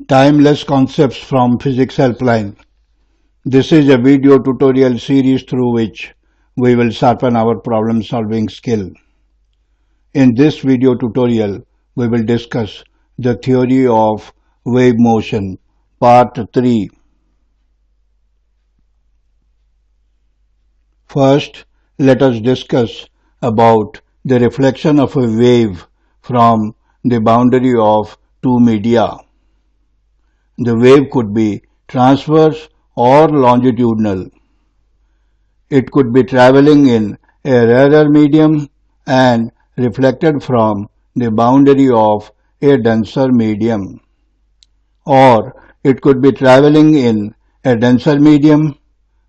Timeless Concepts from Physics Helpline. This is a video tutorial series through which we will sharpen our problem solving skill. In this video tutorial, we will discuss the theory of wave motion, part 3. First, let us discuss about the reflection of a wave from the boundary of two media. The wave could be transverse or longitudinal. It could be traveling in a rarer medium and reflected from the boundary of a denser medium. Or it could be traveling in a denser medium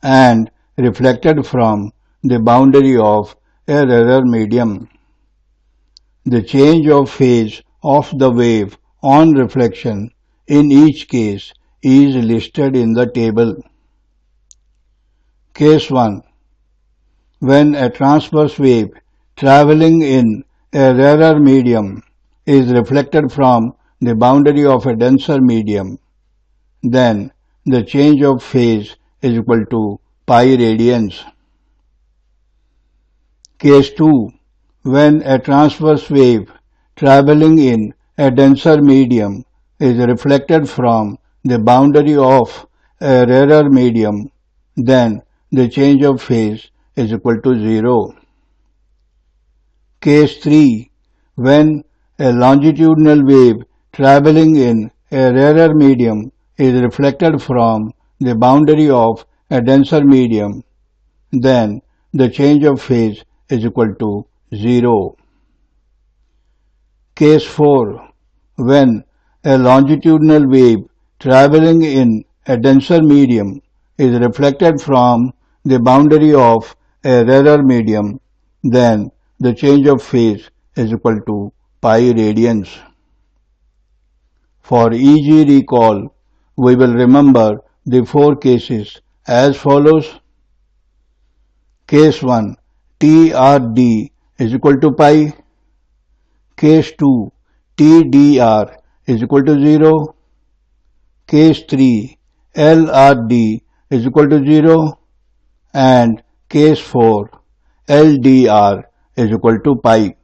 and reflected from the boundary of a rarer medium. The change of phase of the wave on reflection in each case is listed in the table. Case 1. When a transverse wave traveling in a rarer medium is reflected from the boundary of a denser medium, then the change of phase is equal to pi radians. Case 2. When a transverse wave traveling in a denser medium is reflected from the boundary of a rarer medium, then the change of phase is equal to 0. Case 3. When a longitudinal wave traveling in a rarer medium is reflected from the boundary of a denser medium, then the change of phase is equal to 0. Case 4. When a longitudinal wave traveling in a denser medium is reflected from the boundary of a rarer medium, then the change of phase is equal to pi radians. For easy recall, we will remember the four cases as follows. Case 1. TRD is equal to pi. Case 2. TDR is equal to 0. Case 3. LRD is equal to 0. And case 4. LDR is equal to pi.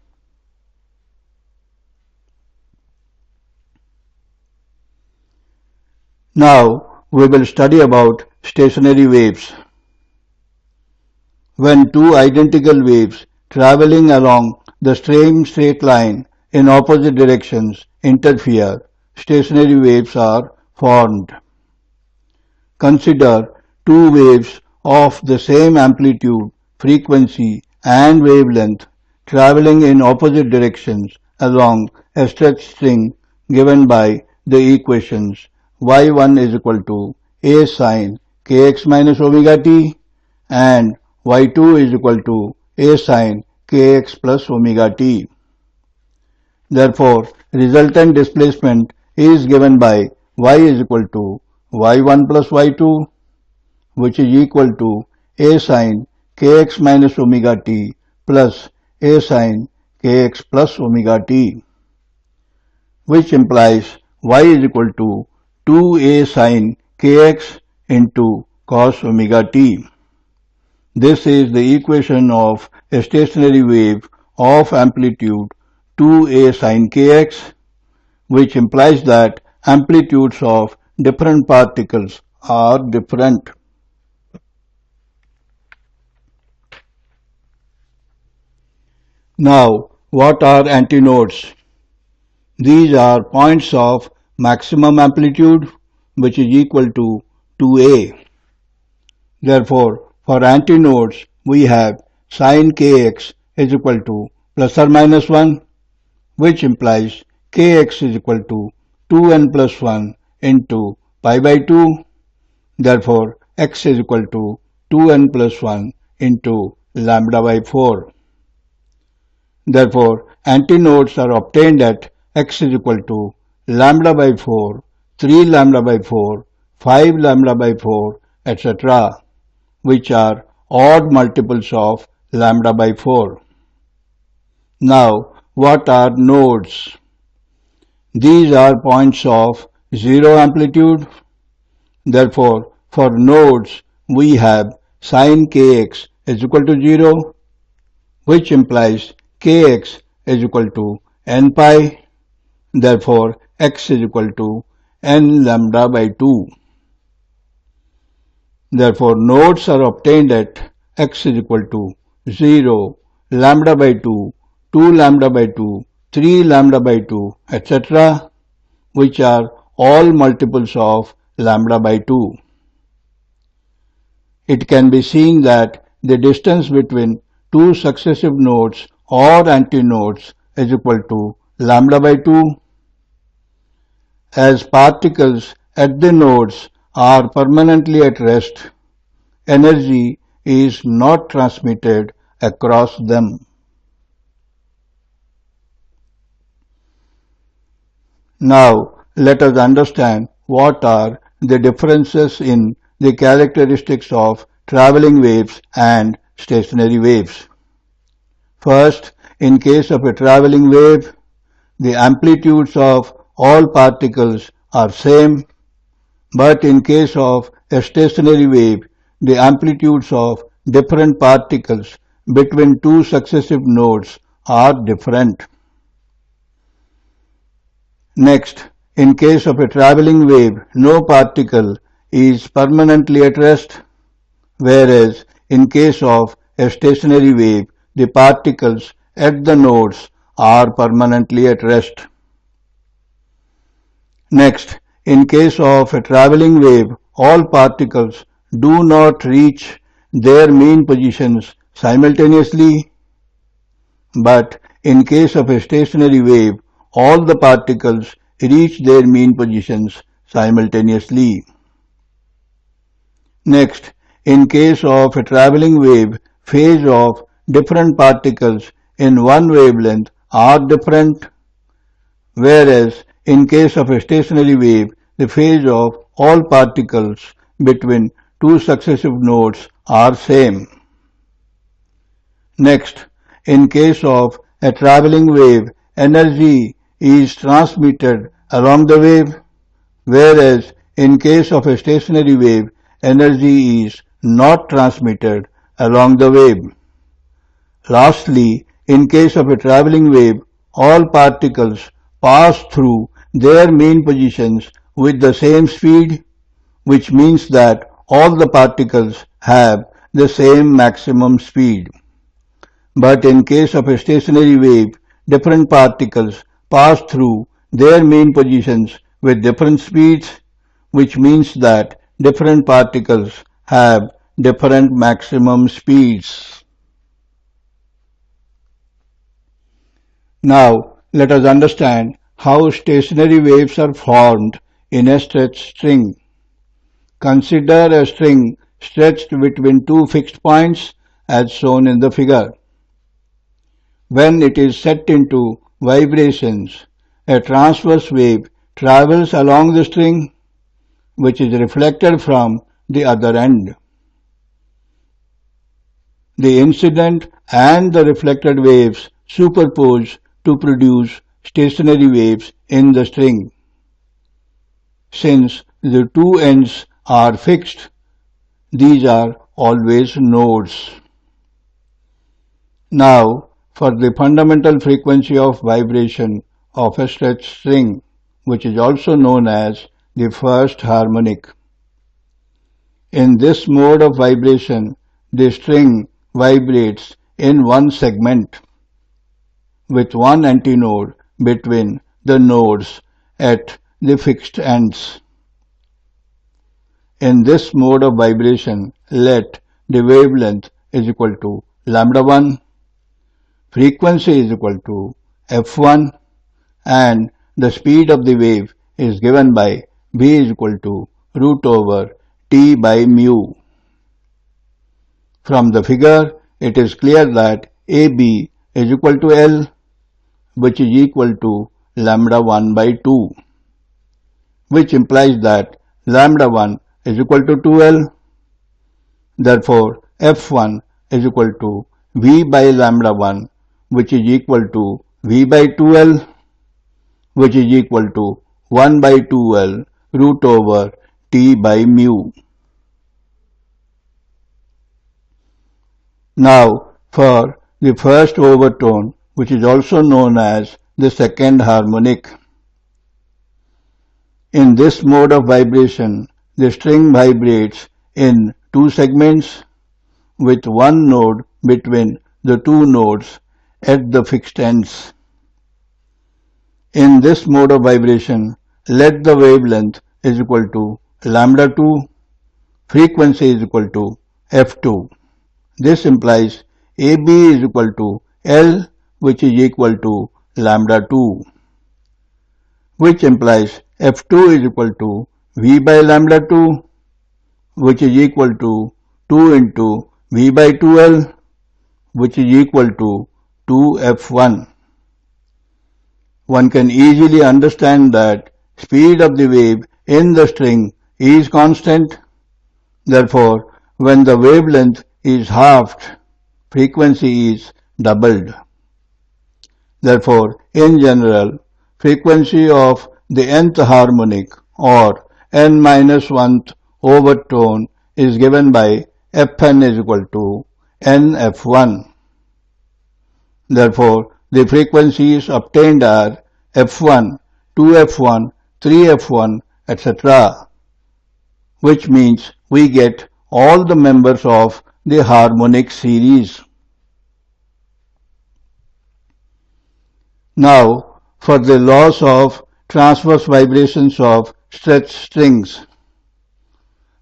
Now we will study about stationary waves. When two identical waves traveling along the same straight line in opposite directions interfere, stationary waves are formed. Consider two waves of the same amplitude, frequency and wavelength traveling in opposite directions along a stretched string given by the equations y1 is equal to a sin kx minus omega t and y2 is equal to a sin kx plus omega t. Therefore, resultant displacement is given by y is equal to y1 plus y2, which is equal to a sin kx minus omega t plus a sin kx plus omega t, which implies y is equal to 2a sin kx into cos omega t. This is the equation of a stationary wave of amplitude 2a sin kx, which implies that amplitudes of different particles are different. Now, what are antinodes? These are points of maximum amplitude, which is equal to 2a. Therefore, for antinodes, we have sin kx is equal to plus or minus 1, which implies kx is equal to 2n plus 1 into pi by 2. Therefore, x is equal to 2n plus 1 into lambda by 4. Therefore, antinodes are obtained at x is equal to lambda by 4, 3 lambda by 4, 5 lambda by 4, etc., which are odd multiples of lambda by 4. Now, what are nodes? These are points of zero amplitude. Therefore, for nodes, we have sin kx is equal to 0, which implies kx is equal to n pi. Therefore, x is equal to n lambda by 2. Therefore, nodes are obtained at x is equal to 0, lambda by 2, 2 lambda by 2, 3 lambda by 2, etc., which are all multiples of lambda by 2. It can be seen that the distance between two successive nodes or antinodes is equal to lambda by 2. As particles at the nodes are permanently at rest, energy is not transmitted across them. Now, let us understand what are the differences in the characteristics of traveling waves and stationary waves. First, in case of a traveling wave, the amplitudes of all particles are same, but in case of a stationary wave, the amplitudes of different particles between two successive nodes are different. Next, in case of a traveling wave, no particle is permanently at rest, whereas in case of a stationary wave, the particles at the nodes are permanently at rest. Next, in case of a traveling wave, all particles do not reach their mean positions simultaneously, but in case of a stationary wave, all the particles reach their mean positions simultaneously. Next, in case of a traveling wave, phase of different particles in one wavelength are different, whereas in case of a stationary wave, the phase of all particles between two successive nodes are same. Next, in case of a traveling wave, energy is transmitted along the wave, whereas in case of a stationary wave, energy is not transmitted along the wave. Lastly, in case of a traveling wave, all particles pass through their mean positions with the same speed, which means that all the particles have the same maximum speed. But in case of a stationary wave, different particles pass through their mean positions with different speeds, which means that different particles have different maximum speeds. Now, let us understand how stationary waves are formed in a stretched string. Consider a string stretched between two fixed points as shown in the figure. When it is set into vibrations, a transverse wave travels along the string, which is reflected from the other end. The incident and the reflected waves superpose to produce stationary waves in the string. Since the two ends are fixed, these are always nodes. Now, for the fundamental frequency of vibration of a stretched string, which is also known as the first harmonic. In this mode of vibration, the string vibrates in one segment, with one antinode between the nodes at the fixed ends. In this mode of vibration, let the wavelength is equal to lambda 1, frequency is equal to f1, and the speed of the wave is given by v is equal to root over t by mu. From the figure, it is clear that AB is equal to L, which is equal to lambda 1 by 2, which implies that lambda 1 is equal to 2L. Therefore, F1 is equal to V by lambda 1, which is equal to V by 2L, which is equal to 1 by 2L root over T by mu. Now for the first overtone, which is also known as the second harmonic. In this mode of vibration, the string vibrates in two segments with one node between the two nodes at the fixed ends. In this mode of vibration, let the wavelength is equal to lambda 2, frequency is equal to f2. This implies AB is equal to L, which is equal to lambda 2, which implies f2 is equal to V by lambda 2, which is equal to 2 into V by 2L, which is equal to 2f1. One can easily understand that speed of the wave in the string is constant. Therefore, when the wavelength is halved, frequency is doubled. Therefore, in general, frequency of the nth harmonic or n-1th overtone is given by Fn is equal to Nf1. Therefore, the frequencies obtained are F1, 2F1, 3F1, etc., which means we get all the members of the harmonic series. Now, for the laws of transverse vibrations of stretched strings.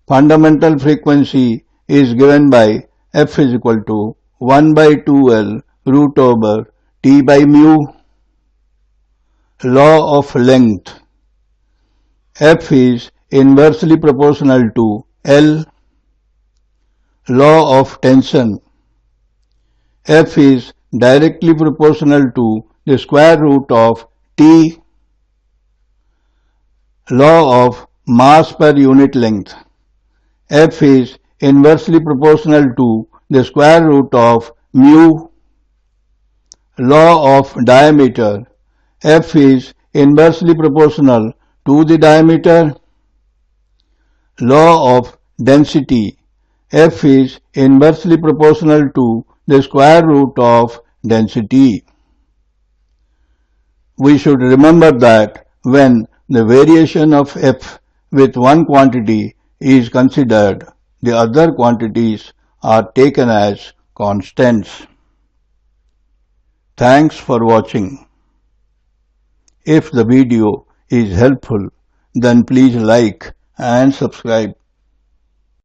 Fundamental frequency is given by F is equal to 1 by 2L root over T by mu. Law of length. F is inversely proportional to L. Law of tension. F is directly proportional to the square root of T. Law of mass per unit length. F is inversely proportional to the square root of mu. Law of diameter. F is inversely proportional to the diameter. Law of density. F is inversely proportional to the square root of density. We should remember that when the variation of F with one quantity is considered, the other quantities are taken as constants. Thanks for watching. If the video is helpful, then please like and subscribe.